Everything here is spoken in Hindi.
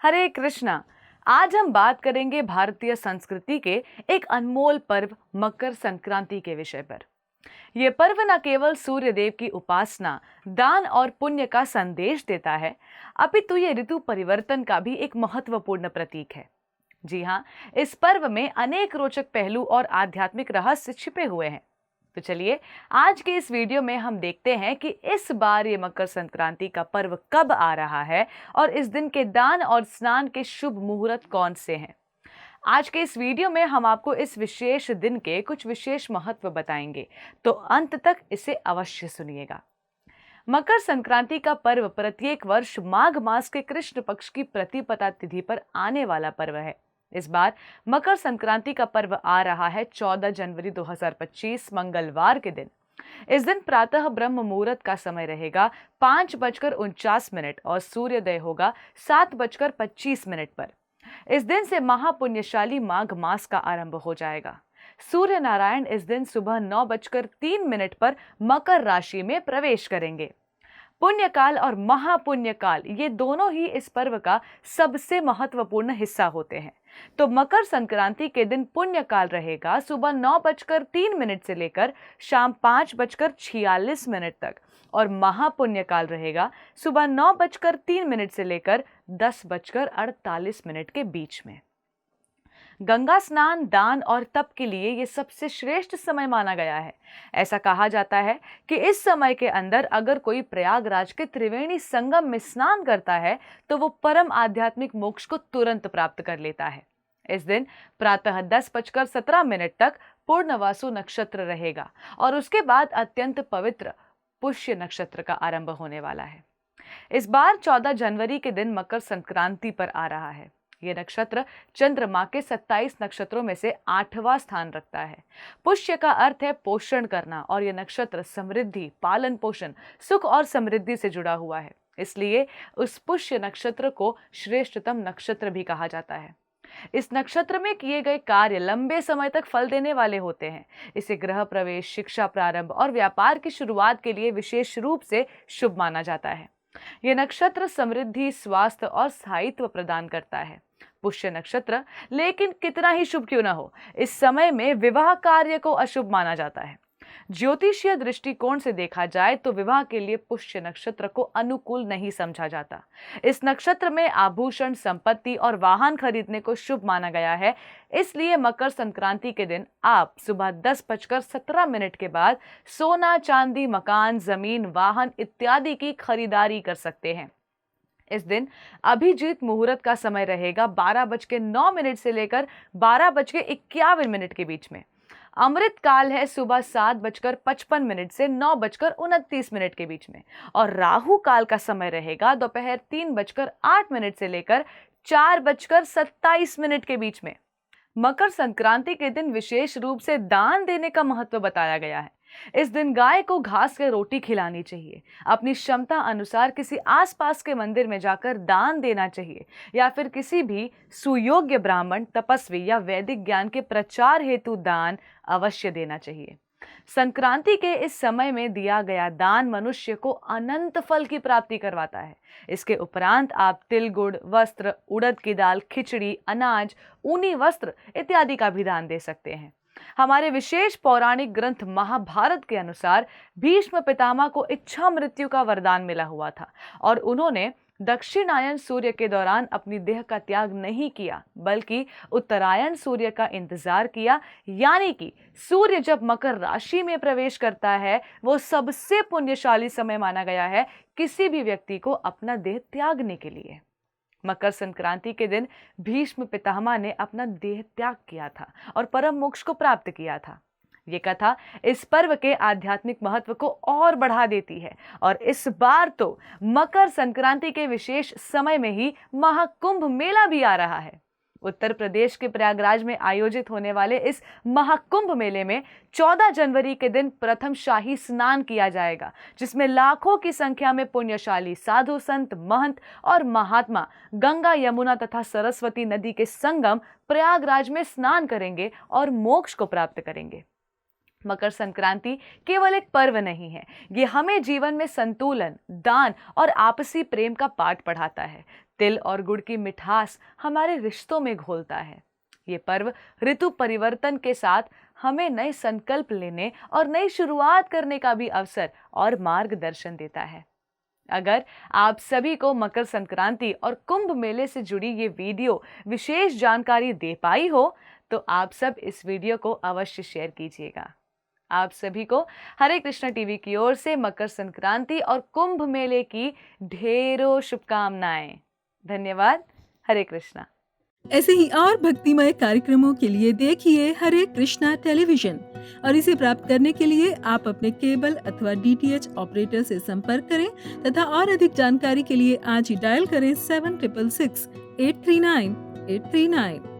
हरे कृष्णा। आज हम बात करेंगे भारतीय संस्कृति के एक अनमोल पर्व मकर संक्रांति के विषय पर। यह पर्व न केवल सूर्य देव की उपासना, दान और पुण्य का संदेश देता है, अपितु ये ऋतु परिवर्तन का भी एक महत्वपूर्ण प्रतीक है। जी हाँ, इस पर्व में अनेक रोचक पहलू और आध्यात्मिक रहस्य छिपे हुए हैं। तो चलिए आज के इस वीडियो में हम देखते हैं कि इस बार ये मकर संक्रांति का पर्व कब आ रहा है और इस दिन के दान और स्नान के शुभ मुहूर्त कौन से हैं। आज के इस वीडियो में हम आपको इस विशेष दिन के कुछ विशेष महत्व बताएंगे, तो अंत तक इसे अवश्य सुनिएगा। मकर संक्रांति का पर्व प्रत्येक वर्ष माघ मास के कृष्ण पक्ष की प्रतिपदा तिथि पर आने वाला पर्व है। इस बार मकर संक्रांति का पर्व आ रहा है 14 जनवरी 2025 मंगलवार के दिन। इस दिन प्रातः ब्रह्म मुहूर्त का समय रहेगा 5:49 और सूर्योदय होगा 7:25 पर। इस दिन से महापुण्यशाली माघ मास का आरंभ हो जाएगा। सूर्य नारायण इस दिन सुबह 9:03 पर मकर राशि में प्रवेश करेंगे। पुण्यकाल और महापुण्यकाल ये दोनों ही इस पर्व का सबसे महत्वपूर्ण हिस्सा होते हैं। तो मकर संक्रांति के दिन पुण्यकाल रहेगा सुबह 9:03 से लेकर शाम 5:46 तक और महापुण्यकाल रहेगा सुबह 9:03 से लेकर 10:48 के बीच में। गंगा स्नान, दान और तप के लिए ये सबसे श्रेष्ठ समय माना गया है। ऐसा कहा जाता है कि इस समय के अंदर अगर कोई प्रयागराज के त्रिवेणी संगम में स्नान करता है तो वो परम आध्यात्मिक मोक्ष को तुरंत प्राप्त कर लेता है। इस दिन प्रातः 10:17 तक पूर्णवासु नक्षत्र रहेगा और उसके बाद अत्यंत पवित्र पुष्य नक्षत्र का आरंभ होने वाला है। इस बार 14 जनवरी के दिन मकर संक्रांति पर आ रहा है। यह नक्षत्र चंद्रमा के 27 नक्षत्रों में से 8वां स्थान रखता है। पुष्य का अर्थ है पोषण करना और यह नक्षत्र समृद्धि, पालन पोषण, सुख और समृद्धि से जुड़ा हुआ है। इसलिए उस पुष्य नक्षत्र को श्रेष्ठतम नक्षत्र भी कहा जाता है। इस नक्षत्र में किए गए कार्य लंबे समय तक फल देने वाले होते हैं। इसे गृह प्रवेश, शिक्षा प्रारंभ और व्यापार की शुरुआत के लिए विशेष रूप से शुभ माना जाता है। यह नक्षत्र समृद्धि, स्वास्थ्य और स्थायित्व प्रदान करता है। पुष्य नक्षत्र लेकिन कितना ही शुभ क्यों न हो, इस समय में विवाह कार्य को अशुभ माना जाता है। ज्योतिषीय दृष्टिकोण से देखा जाए तो विवाह के लिए पुष्य नक्षत्र को अनुकूल नहीं समझा जाता। इस नक्षत्र में आभूषण, संपत्ति और वाहन खरीदने को शुभ माना गया है। इसलिए मकर संक्रांति के दिन आप सुबह 10:17 के बाद सोना, चांदी, मकान, जमीन, वाहन इत्यादि की खरीदारी कर सकते हैं। इस दिन अभिजीत मुहूर्त का समय रहेगा 12:09 से लेकर 12:51 के बीच में। अमृत काल है सुबह 7:55 से 9:29 के बीच में और राहु काल का समय रहेगा दोपहर 3:08 से लेकर 4:27 के बीच में। मकर संक्रांति के दिन विशेष रूप से दान देने का महत्व बताया गया है। इस दिन गाय को घास के रोटी खिलानी चाहिए। अपनी क्षमता अनुसार किसी आसपास के मंदिर में जाकर दान देना चाहिए या फिर किसी भी सुयोग्य ब्राह्मण, तपस्वी या वैदिक ज्ञान के प्रचार हेतु दान अवश्य देना चाहिए। संक्रांति के इस समय में दिया गया दान मनुष्य को अनंत फल की प्राप्ति करवाता है। इसके उपरांत आप तिल, गुड़, वस्त्र, उड़द की दाल, खिचड़ी, अनाज, ऊनी वस्त्र इत्यादि का भी दान दे सकते हैं। हमारे विशेष पौराणिक ग्रंथ महाभारत के अनुसार भीष्म पितामह को इच्छा मृत्यु का वरदान मिला हुआ था और उन्होंने दक्षिणायन सूर्य के दौरान अपनी देह का त्याग नहीं किया, बल्कि उत्तरायण सूर्य का इंतजार किया। यानी कि सूर्य जब मकर राशि में प्रवेश करता है वो सबसे पुण्यशाली समय माना गया है किसी भी व्यक्ति को अपना देह त्यागने के लिए। मकर संक्रांति के दिन भीष्म पितामह ने अपना देह त्याग किया था और परम मोक्ष को प्राप्त किया था। ये कथा इस पर्व के आध्यात्मिक महत्व को और बढ़ा देती है और इस बार तो मकर संक्रांति के विशेष समय में ही महाकुंभ मेला भी आ रहा है। उत्तर प्रदेश के प्रयागराज में आयोजित होने वाले इस महाकुंभ मेले में 14 जनवरी के दिन प्रथम शाही स्नान किया जाएगा, जिसमें लाखों की संख्या में पुण्यशाली साधु, संत, महंत और महात्मा गंगा, यमुना तथा सरस्वती नदी के संगम प्रयागराज में स्नान करेंगे और मोक्ष को प्राप्त करेंगे। मकर संक्रांति केवल एक पर्व नहीं है, ये हमें जीवन में संतुलन, दान और आपसी प्रेम का पाठ पढ़ाता है। तिल और गुड़ की मिठास हमारे रिश्तों में घोलता है। ये पर्व ऋतु परिवर्तन के साथ हमें नए संकल्प लेने और नई शुरुआत करने का भी अवसर और मार्गदर्शन देता है। अगर आप सभी को मकर संक्रांति और कुंभ मेले से जुड़ी ये वीडियो विशेष जानकारी दे पाई हो तो आप सब इस वीडियो को अवश्य शेयर कीजिएगा। आप सभी को हरे कृष्णा टीवी की ओर से मकर संक्रांति और कुंभ मेले की ढेरों शुभकामनाएं। धन्यवाद। हरे कृष्णा। ऐसे ही और भक्तिमय कार्यक्रमों के लिए देखिए हरे कृष्णा टेलीविजन और इसे प्राप्त करने के लिए आप अपने केबल अथवा DTH ऑपरेटर से संपर्क करें तथा और अधिक जानकारी के लिए आज ही डायल करें 7666 839 839।